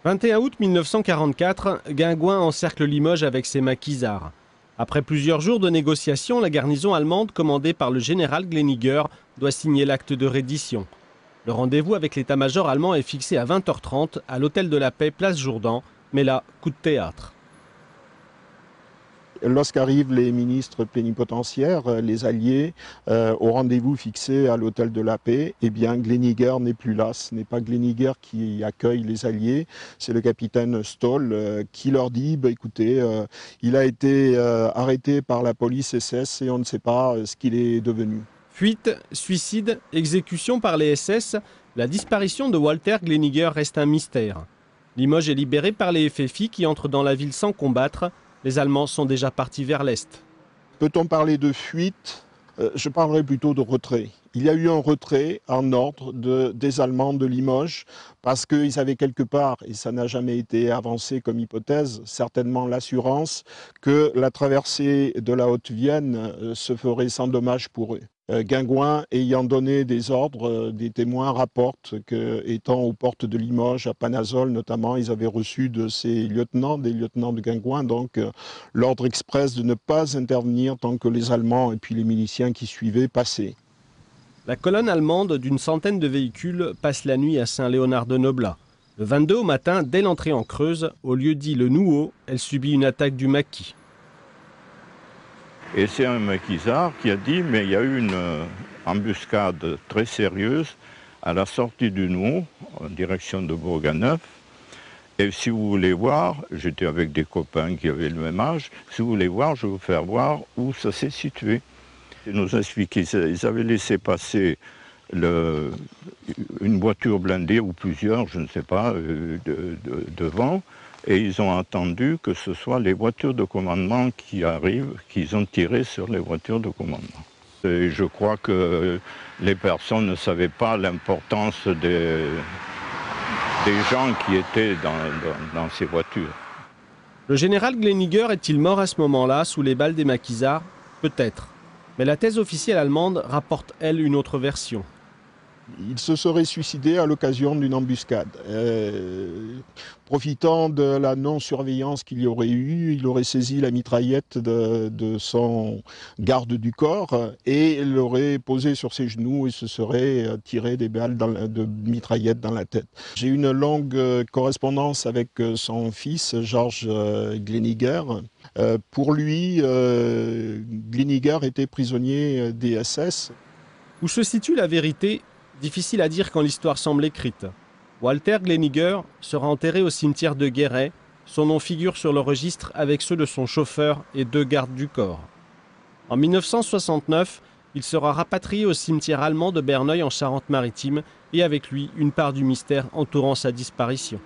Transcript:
21 août 1944, Guingouin encercle Limoges avec ses maquisards. Après plusieurs jours de négociations, la garnison allemande, commandée par le général Gleniger, doit signer l'acte de reddition. Le rendez-vous avec l'état-major allemand est fixé à 20h30 à l'Hôtel de la Paix, place Jourdan. Mais là, coup de théâtre. Lorsqu'arrivent les ministres plénipotentiaires, les alliés, au rendez-vous fixé à l'Hôtel de la Paix, eh bien Gleniger n'est plus là. Ce n'est pas Gleniger qui accueille les alliés, c'est le capitaine Stoll qui leur dit écoutez, il a été arrêté par la police SS et on ne sait pas ce qu'il est devenu. Fuite, suicide, exécution par les SS, la disparition de Walter Gleniger reste un mystère. Limoges est libéré par les FFI qui entrent dans la ville sans combattre. Les Allemands sont déjà partis vers l'Est. Peut-on parler de fuite? Je parlerai plutôt de retrait. Il y a eu un retrait en ordre des Allemands de Limoges parce qu'ils avaient quelque part, et ça n'a jamais été avancé comme hypothèse, certainement l'assurance que la traversée de la Haute-Vienne se ferait sans dommage pour eux. Guingouin ayant donné des ordres, des témoins rapportent qu'étant aux portes de Limoges, à Panazol notamment, ils avaient reçu de ces lieutenants, des lieutenants de Guingouin, donc l'ordre express de ne pas intervenir tant que les Allemands et puis les miliciens qui suivaient passaient. La colonne allemande d'une centaine de véhicules passe la nuit à Saint-Léonard-de-Noblat. Le 22 au matin, dès l'entrée en Creuse, au lieu dit le Nouveau, elle subit une attaque du maquis. Et c'est un maquisard qui a dit mais il y a eu une embuscade très sérieuse à la sortie du Nouveau, en direction de Bourganeuf. Et si vous voulez voir, j'étais avec des copains qui avaient le même âge, si vous voulez voir, je vais vous faire voir où ça s'est situé. Ils nous expliquaient qu'ils avaient laissé passer une voiture blindée ou plusieurs, je ne sais pas, devant. Et ils ont attendu que ce soit les voitures de commandement qui arrivent, qu'ils ont tiré sur les voitures de commandement. Et je crois que les personnes ne savaient pas l'importance des gens qui étaient dans ces voitures. Le général Gleniger est-il mort à ce moment-là, sous les balles des maquisards? Peut-être. Mais la thèse officielle allemande rapporte, elle, une autre version. Il se serait suicidé à l'occasion d'une embuscade. Profitant de la non-surveillance qu'il y aurait eu, il aurait saisi la mitraillette de son garde du corps et l'aurait posée sur ses genoux et se serait tiré des balles de mitraillette dans la tête. J'ai une longue correspondance avec son fils, Georges Gleniger. Pour lui, Gleniger était prisonnier des SS. Où se situe la vérité? Difficile à dire quand l'histoire semble écrite. Walter Gleniger sera enterré au cimetière de Guéret. Son nom figure sur le registre avec ceux de son chauffeur et 2 gardes du corps. En 1969, il sera rapatrié au cimetière allemand de Berneuil en Charente-Maritime et avec lui une part du mystère entourant sa disparition.